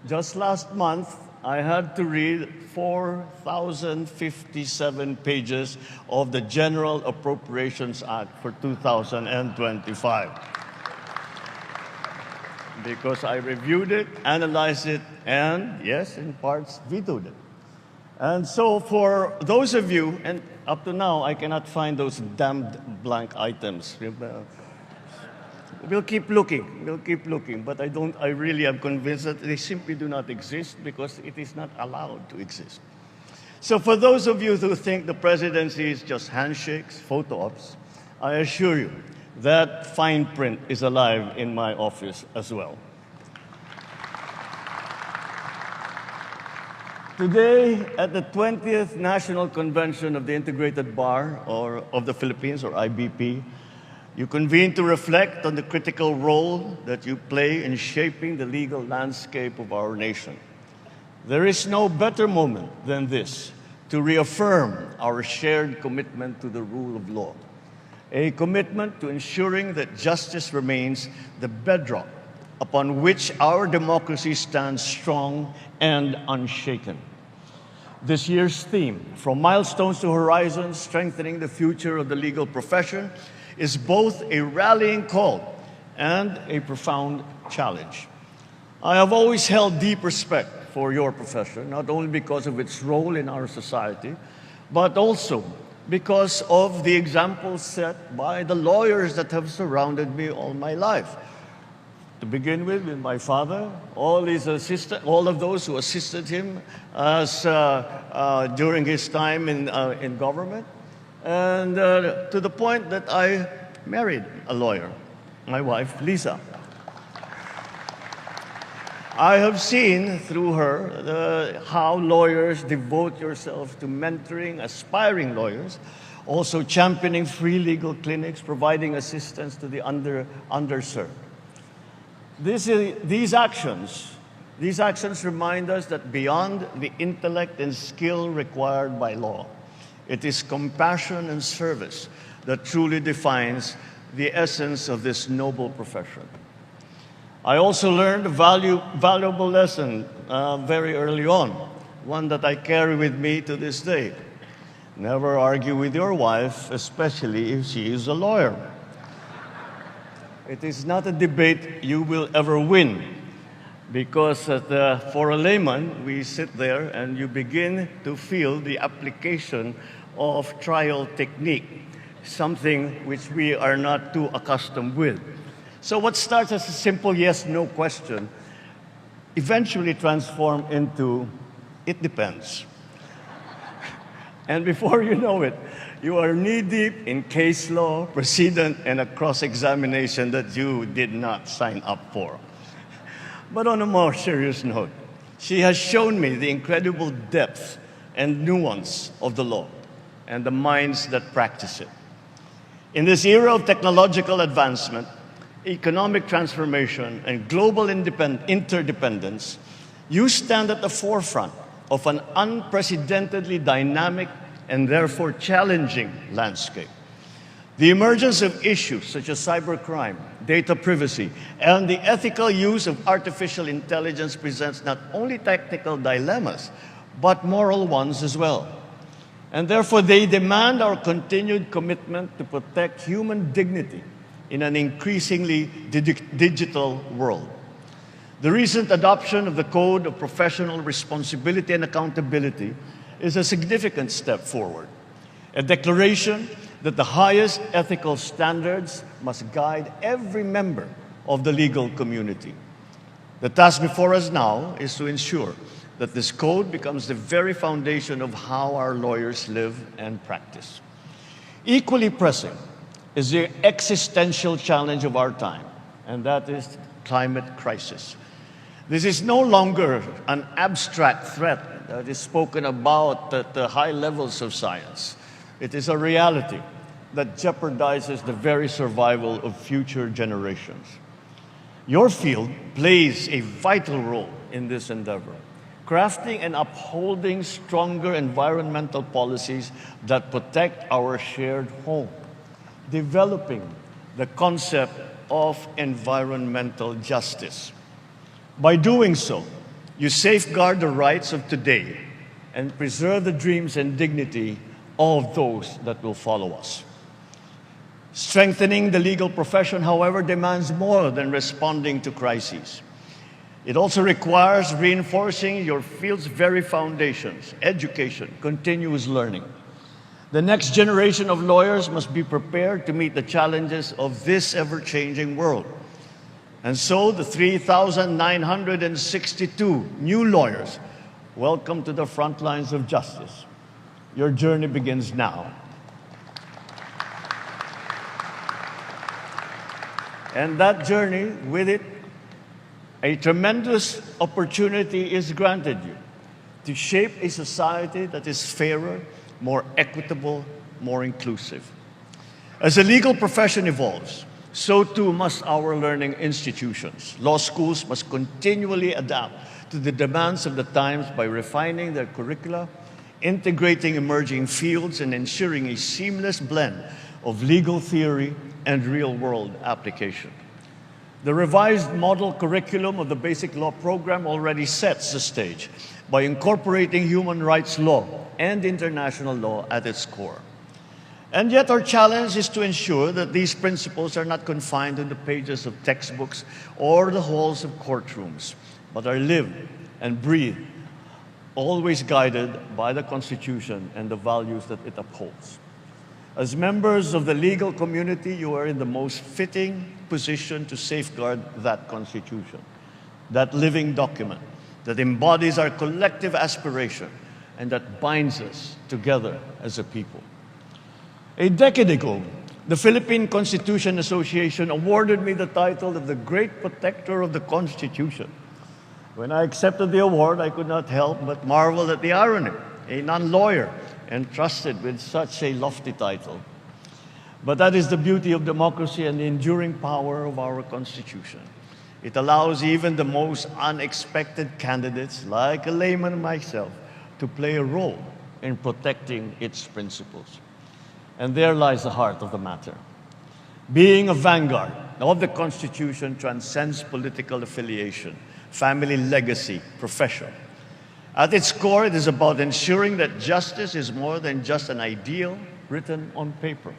Just last month, I had to read 4,057 pages of the General Appropriations Act for 2025 because I reviewed it, analyzed it, and, yes, in parts, vetoed it. And so for those of you, and up to now, I cannot find those damned blank items. We'll keep looking, but I really am convinced that they simply do not exist because it is not allowed to exist. So for those of you who think the presidency is just handshakes, photo ops, I assure you that fine print is alive in my office as well. Today, at the 20th National Convention of the Integrated Bar of the Philippines, or IBP, you convene to reflect on the critical role that you play in shaping the legal landscape of our nation. There is no better moment than this to reaffirm our shared commitment to the rule of law, a commitment to ensuring that justice remains the bedrock upon which our democracy stands strong and unshaken. This year's theme, From Milestones to Horizons, Strengthening the Future of the Legal Profession, is both a rallying call and a profound challenge. I have always held deep respect for your profession, not only because of its role in our society, but also because of the examples set by the lawyers that have surrounded me all my life. To begin with my father, all of those who assisted him during his time in government, and to the point that I married a lawyer, my wife, Lisa. I have seen through her how lawyers devote yourselves to mentoring aspiring lawyers, also championing free legal clinics, providing assistance to the underserved. These actions remind us that beyond the intellect and skill required by law, it is compassion and service that truly defines the essence of this noble profession. I also learned a valuable lesson very early on, one that I carry with me to this day. Never argue with your wife, especially if she is a lawyer. It is not a debate you will ever win, because for a layman, we sit there and you begin to feel the application of trial technique, something which we are not too accustomed with. So what starts as a simple yes-no question eventually transforms into, it depends. And before you know it, you are knee-deep in case law, precedent, and a cross-examination that you did not sign up for. But on a more serious note, she has shown me the incredible depth and nuance of the law and the minds that practice it. In this era of technological advancement, economic transformation, and global interdependence, you stand at the forefront of an unprecedentedly dynamic and therefore challenging landscape. The emergence of issues such as cybercrime, data privacy, and the ethical use of artificial intelligence presents not only technical dilemmas, but moral ones as well. And therefore, they demand our continued commitment to protect human dignity in an increasingly digital world. The recent adoption of the Code of Professional Responsibility and Accountability is a significant step forward, a declaration that the highest ethical standards must guide every member of the legal community. The task before us now is to ensure that this code becomes the very foundation of how our lawyers live and practice. Equally pressing is the existential challenge of our time, and that is climate crisis. This is no longer an abstract threat that is spoken about at the high levels of science. It is a reality that jeopardizes the very survival of future generations. Your field plays a vital role in this endeavor, crafting and upholding stronger environmental policies that protect our shared home, developing the concept of environmental justice. By doing so, You safeguard the rights of today and preserve the dreams and dignity of those that will follow us. Strengthening the legal profession, however, demands more than responding to crises. It also requires reinforcing your field's very foundations: education, continuous learning. The next generation of lawyers must be prepared to meet the challenges of this ever-changing world. And so the 3,962 new lawyers, welcome to the front lines of justice. Your journey begins now. And that journey, with it, a tremendous opportunity is granted you to shape a society that is fairer, more equitable, more inclusive. As the legal profession evolves, so too must our learning institutions. Law schools must continually adapt to the demands of the times by refining their curricula, integrating emerging fields, and ensuring a seamless blend of legal theory and real-world application. The revised model curriculum of the Basic Law Program already sets the stage by incorporating human rights law and international law at its core. And yet our challenge is to ensure that these principles are not confined in the pages of textbooks or the halls of courtrooms, but are lived and breathed, always guided by the Constitution and the values that it upholds. As members of the legal community, you are in the most fitting position to safeguard that Constitution, that living document that embodies our collective aspiration and that binds us together as a people. A decade ago, the Philippine Constitution Association awarded me the title of the Great Protector of the Constitution. When I accepted the award, I could not help but marvel at the irony, a non-lawyer entrusted with such a lofty title. But that is the beauty of democracy and the enduring power of our Constitution. It allows even the most unexpected candidates, like a layman myself, to play a role in protecting its principles. And there lies the heart of the matter. Being a vanguard of the Constitution transcends political affiliation, family legacy, profession. At its core, it is about ensuring that justice is more than just an ideal written on paper.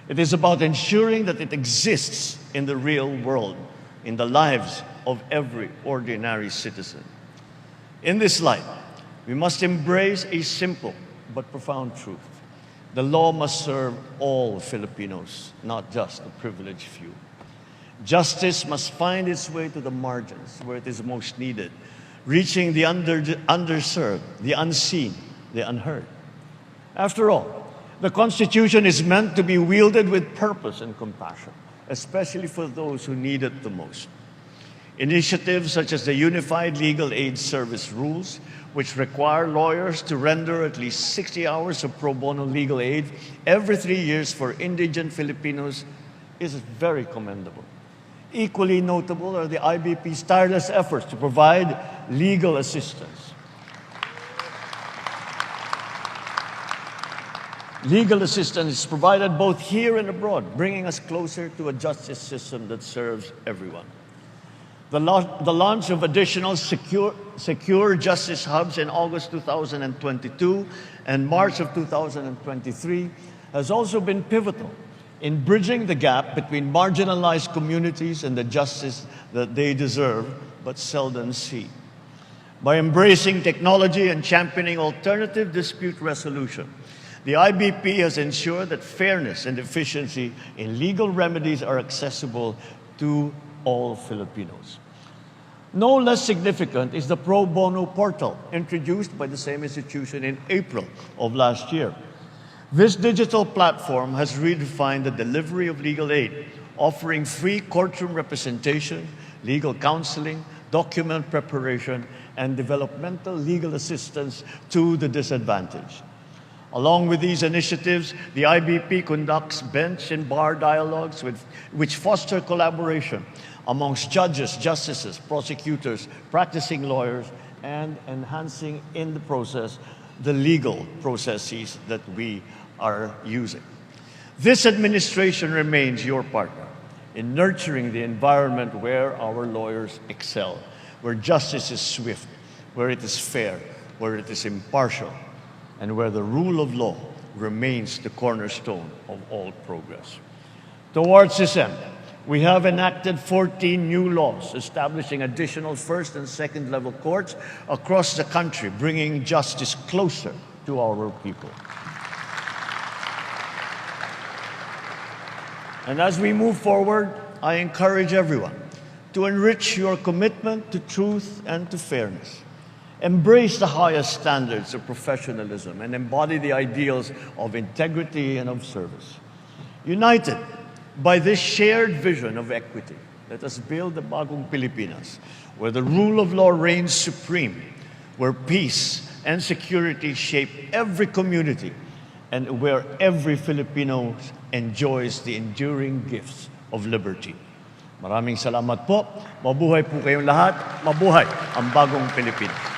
It is about ensuring that it exists in the real world, in the lives of every ordinary citizen. In this light, we must embrace a simple but profound truth. The law must serve all Filipinos, not just the privileged few. Justice must find its way to the margins where it is most needed, reaching the underserved, the unseen, the unheard. After all, the Constitution is meant to be wielded with purpose and compassion, especially for those who need it the most. Initiatives such as the Unified Legal Aid Service rules, which require lawyers to render at least 60 hours of pro bono legal aid every 3 years for indigent Filipinos, is very commendable. Equally notable are the IBP's tireless efforts to provide legal assistance. Legal assistance is provided both here and abroad, bringing us closer to a justice system that serves everyone. The launch of additional secure justice hubs in August 2022 and March of 2023 has also been pivotal in bridging the gap between marginalized communities and the justice that they deserve but seldom see. By embracing technology and championing alternative dispute resolution, the IBP has ensured that fairness and efficiency in legal remedies are accessible to all Filipinos. No less significant is the pro bono portal introduced by the same institution in April of last year. This digital platform has redefined the delivery of legal aid, offering free courtroom representation, legal counseling, document preparation, and developmental legal assistance to the disadvantaged. Along with these initiatives, the IBP conducts bench and bar dialogues which foster collaboration amongst judges, justices, prosecutors, practicing lawyers, and enhancing in the process the legal processes that we are using. This administration remains your partner in nurturing the environment where our lawyers excel, where justice is swift, where it is fair, where it is impartial, and where the rule of law remains the cornerstone of all progress. Towards this end, we have enacted 14 new laws establishing additional first and second level courts across the country, bringing justice closer to our people. And as we move forward, I encourage everyone to enrich your commitment to truth and to fairness. Embrace the highest standards of professionalism and embody the ideals of integrity and of service. United by this shared vision of equity, let us build the bagong Pilipinas, where the rule of law reigns supreme, where peace and security shape every community, and where every Filipino enjoys the enduring gifts of liberty. Maraming salamat po. Mabuhay po kayong lahat. Mabuhay ang bagong Pilipinas.